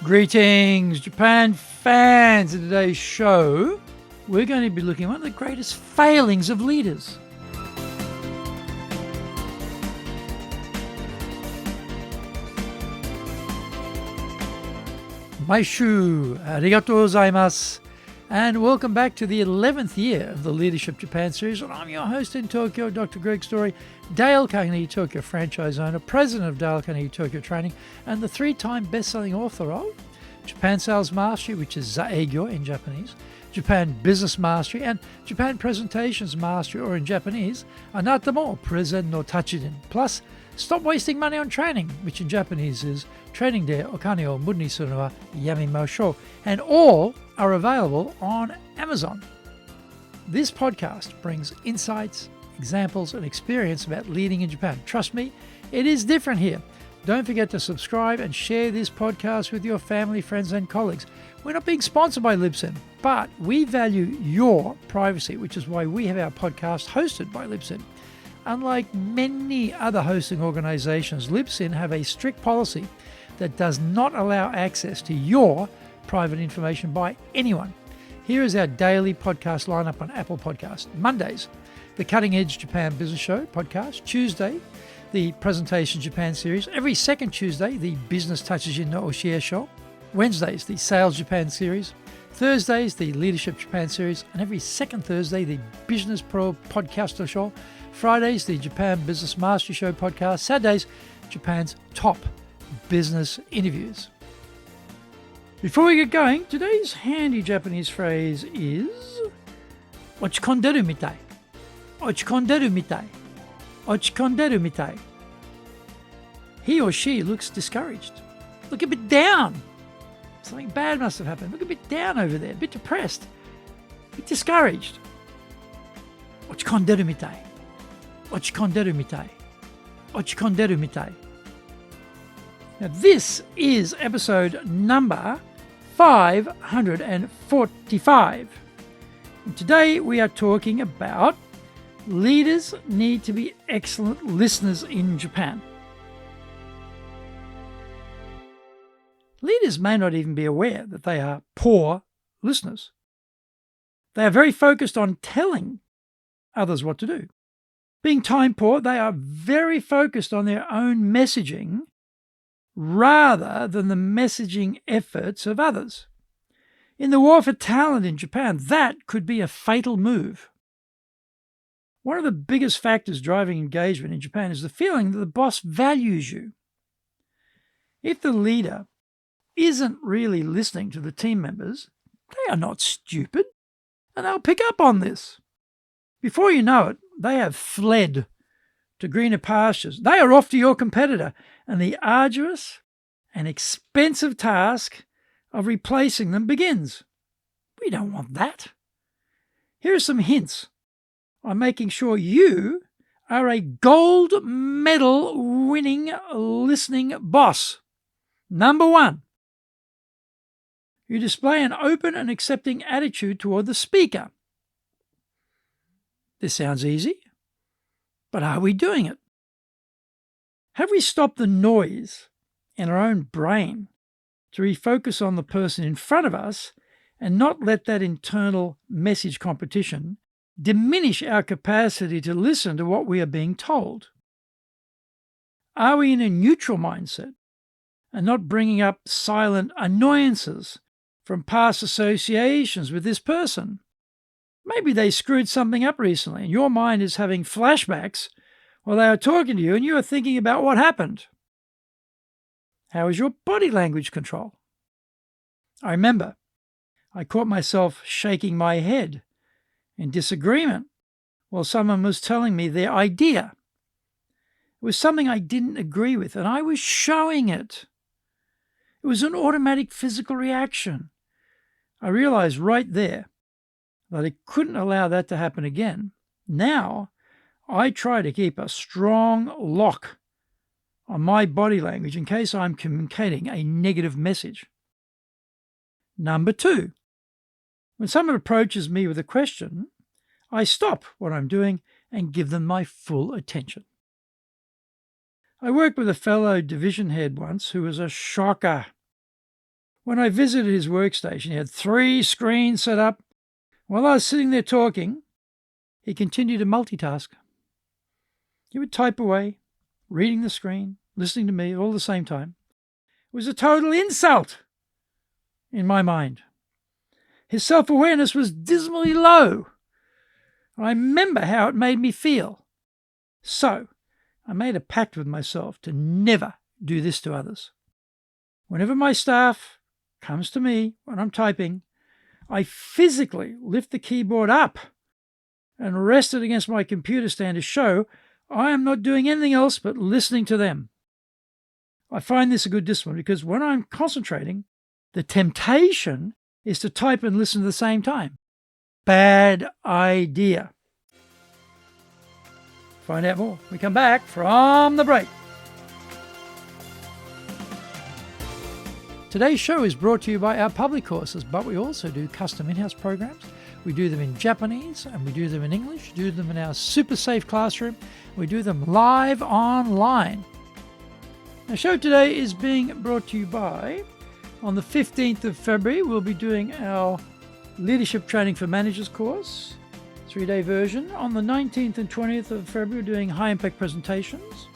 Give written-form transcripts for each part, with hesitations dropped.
Greetings, Japan fans! In today's show, we're going to be looking at one of the greatest failings of leaders. Maishu, arigatou gozaimasu, and welcome back to the 11th year of the Leadership Japan series. And I'm your host in Tokyo, Dr. Greg Story, Dale Carnegie Tokyo franchise owner, president of Dale Carnegie Tokyo Training, and the three-time best-selling author of Japan Sales Mastery, which is Zaegyo in Japanese, Japan Business Mastery, and Japan Presentations Mastery, or in Japanese, Anata mo Prezen no Tachiden. Plus, Stop Wasting Money on Training, which in Japanese is Training de Okane o Muru ni suru no wa yamimashou. And all are available on Amazon. This podcast brings insights, examples, and experience about leading in Japan. Trust me, it is different here. Don't forget to subscribe and share this podcast with your family, friends, and colleagues. We're not being sponsored by Libsyn, but we value your privacy, which is why we have our podcast hosted by Libsyn. Unlike many other hosting organizations, Libsyn have a strict policy that does not allow access to your private information by anyone. Here is our daily podcast lineup on Apple Podcasts. Mondays, the Cutting Edge Japan Business Show podcast. Tuesday, the Presentation Japan series. Every second Tuesday, the Business Tatsujin no Oshie Show. Wednesdays, the Sales Japan series. Thursdays, the Leadership Japan series. And every second Thursday, the Business Pro Podcaster Show. Fridays, the Japan Business Mastery Show podcast. Saturdays, Japan's top business interviews. Before we get going, today's handy Japanese phrase is ochikonderu mitai. Ochikonderu mitai. Ochikonderu mitai. He or she looks discouraged. Look a bit down. Something bad must have happened. Look a bit down over there, a bit depressed, a bit discouraged. Ochikonderu mitai. Ochikonderu mitai. Ochikonderu mitai. Now this is episode number 545. And today we are talking about leaders need to be excellent listeners in Japan. Leaders may not even be aware that they are poor listeners. They are very focused on telling others what to do. Being time poor, they are very focused on their own messaging rather than the messaging efforts of others. In the war for talent in Japan, that could be a fatal move. One of the biggest factors driving engagement in Japan is the feeling that the boss values you. If the leader isn't really listening to the team members, they are not stupid, and they'll pick up on this. Before you know it, they have fled to greener pastures. They are off to your competitor, and the arduous and expensive task of replacing them begins. We don't want that. Here are some hints on making sure you are a gold medal winning listening boss. Number 1, you display an open and accepting attitude toward the speaker. This sounds easy, but are we doing it? Have we stopped the noise in our own brain to refocus on the person in front of us and not let that internal message competition diminish our capacity to listen to what we are being told? Are we in a neutral mindset and not bringing up silent annoyances from past associations with this person? Maybe they screwed something up recently and your mind is having flashbacks while they are talking to you and you are thinking about what happened. How is your body language control? I remember I caught myself shaking my head in disagreement while someone was telling me their idea. It was something I didn't agree with, and I was showing it. It was an automatic physical reaction. I realized right there that I couldn't allow that to happen again. Now, I try to keep a strong lock on my body language in case I'm communicating a negative message. Number 2, when someone approaches me with a question, I stop what I'm doing and give them my full attention. I worked with a fellow division head once who was a shocker. When I visited his workstation, he had 3 screens set up. While I was sitting there talking, he continued to multitask. He would type away, reading the screen, listening to me all at the same time. It was a total insult in my mind. His self-awareness was dismally low. I remember how it made me feel. So, I made a pact with myself to never do this to others. Whenever my staff comes to me when I'm typing, I physically lift the keyboard up and rest it against my computer stand to show I am not doing anything else but listening to them. I find this a good discipline because when I'm concentrating, the temptation is to type and listen at the same time. Bad idea. Find out more when we come back from the break. Today's show is brought to you by our public courses, but we also do custom in-house programs. We do them in Japanese and we do them in English, do them in our super safe classroom. We do them live online. Our show today is being brought to you by, on the 15th of February, we'll be doing our Leadership Training for Managers course, 3-day version. On the 19th and 20th of February, we're doing high impact presentations.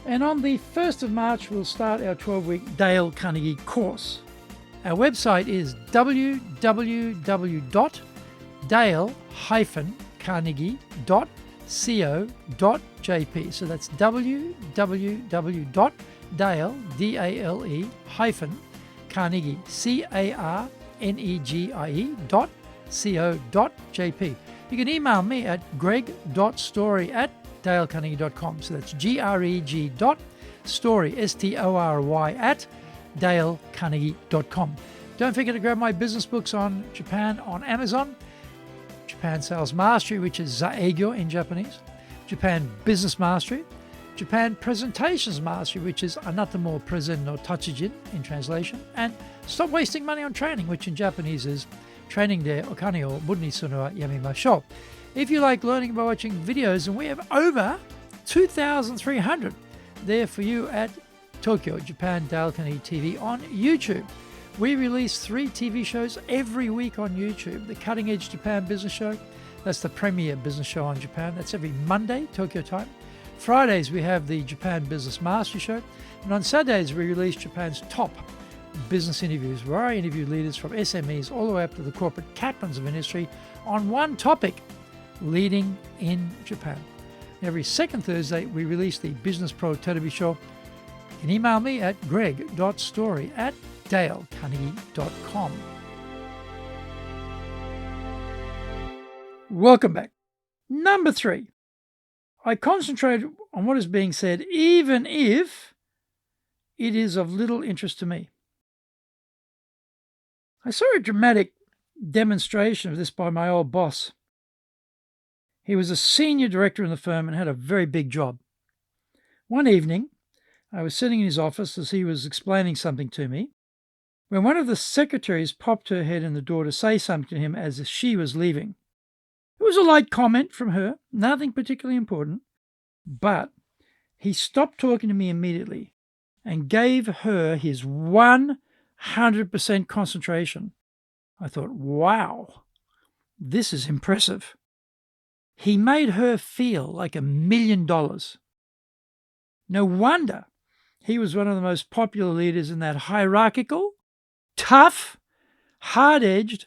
And on the 1st of March, we'll start our 12-week Dale Carnegie course. Our website is www.dale-carnegie.co.jp. So that's www.dale-carnegie.co.jp. You can email me at greg.story@dalecarnegie.com. So that's greg.story, STORY, at dalecarnegie.com. Don't forget to grab my business books on Japan on Amazon. Japan Sales Mastery, which is Zaegyo in Japanese. Japan Business Mastery. Japan Presentations Mastery, which is Anata mo Presen no Tachijin in translation. And Stop Wasting Money on Training, which in Japanese is Training de Okane o Muru ni suru wa yamimashou. If you like learning by watching videos, and we have over 2,300 there for you at Tokyo Japan Dale Carnegie TV on YouTube. We release 3 TV shows every week on YouTube. The Cutting Edge Japan Business Show, that's the premier business show on Japan. That's every Monday, Tokyo time. Fridays, we have the Japan Business Mastery Show. And on Saturdays, we release Japan's top business interviews, where I interview leaders from SMEs all the way up to the corporate captains of industry on one topic, leading in Japan. Every second Thursday, we release the Business Pro Totobi Show. You can email me at greg.story@dalecarnegie.com. Welcome back. Number 3. I concentrate on what is being said, even if it is of little interest to me. I saw a dramatic demonstration of this by my old boss. He was a senior director in the firm and had a very big job. One evening, I was sitting in his office as he was explaining something to me, when one of the secretaries popped her head in the door to say something to him as she was leaving. It was a light comment from her, nothing particularly important, but he stopped talking to me immediately and gave her his 100% concentration. I thought, wow, this is impressive. He made her feel like $1 million. No wonder he was one of the most popular leaders in that hierarchical, tough, hard-edged,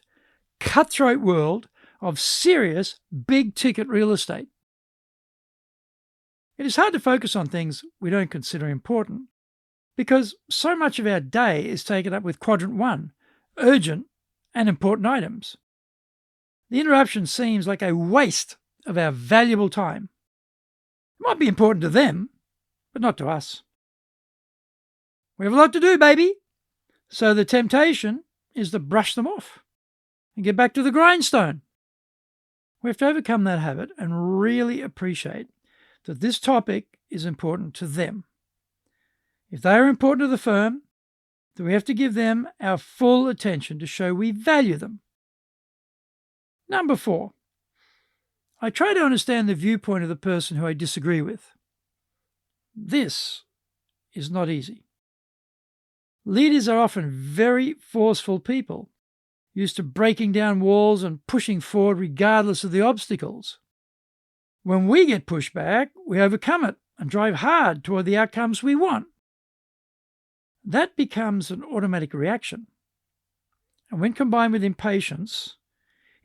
cutthroat world of serious, big-ticket real estate. It is hard to focus on things we don't consider important because so much of our day is taken up with quadrant 1, urgent and important items. The interruption seems like a waste of our valuable time. It might be important to them, but not to us. We have a lot to do, baby. So the temptation is to brush them off and get back to the grindstone. We have to overcome that habit and really appreciate that this topic is important to them. If they are important to the firm, then we have to give them our full attention to show we value them. Number 4, I try to understand the viewpoint of the person who I disagree with. This is not easy. Leaders are often very forceful people, used to breaking down walls and pushing forward regardless of the obstacles. When we get pushed back, we overcome it and drive hard toward the outcomes we want. That becomes an automatic reaction. And when combined with impatience,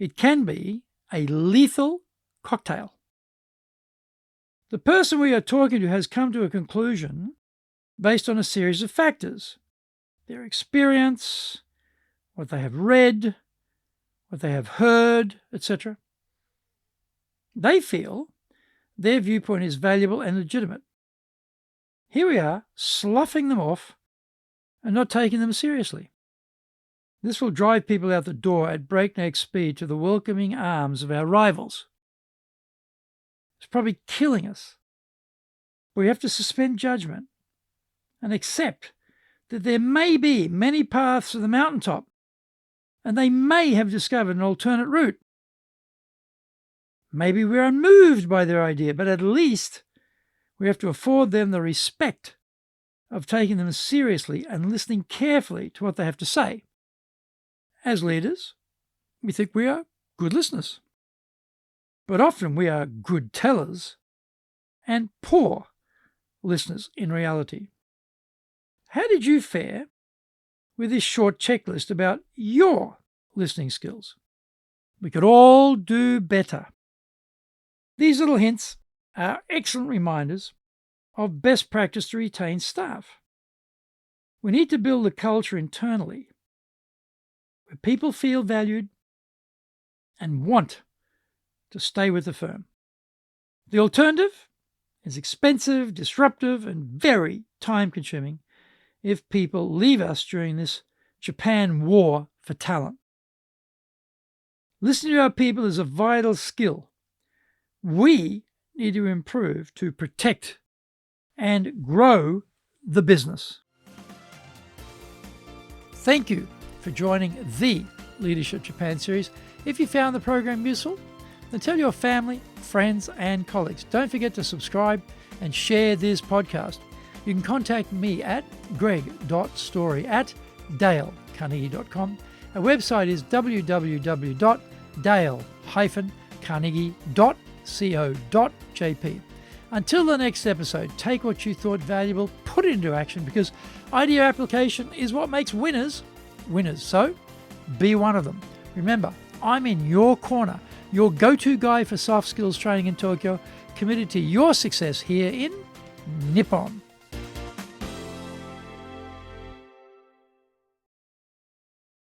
it can be a lethal cocktail. The person we are talking to has come to a conclusion based on a series of factors: their experience, what they have read, what they have heard, etc. They feel their viewpoint is valuable and legitimate. Here we are, sloughing them off and not taking them seriously. This will drive people out the door at breakneck speed to the welcoming arms of our rivals. It's probably killing us. We have to suspend judgment and accept that there may be many paths to the mountaintop, and they may have discovered an alternate route. Maybe we're unmoved by their idea, but at least we have to afford them the respect of taking them seriously and listening carefully to what they have to say. As leaders, we think we are good listeners, but often we are good tellers and poor listeners in reality. How did you fare with this short checklist about your listening skills? We could all do better. These little hints are excellent reminders of best practice to retain staff. We need to build a culture internally where people feel valued and want to stay with the firm. The alternative is expensive, disruptive, and very time-consuming if people leave us during this Japan war for talent. Listening to our people is a vital skill. We need to improve to protect and grow the business. Thank you for joining the Leadership Japan series. If you found the program useful, then tell your family, friends, and colleagues. Don't forget to subscribe and share this podcast. You can contact me at greg.story@dalecarnegie.com. Our website is www.dale-carnegie.co.jp. Until the next episode, take what you thought valuable, put it into action, because idea application is what makes winners winners. So be one of them. Remember, I'm in your corner, your go-to guy for soft skills training in Tokyo, committed to your success here in Nippon.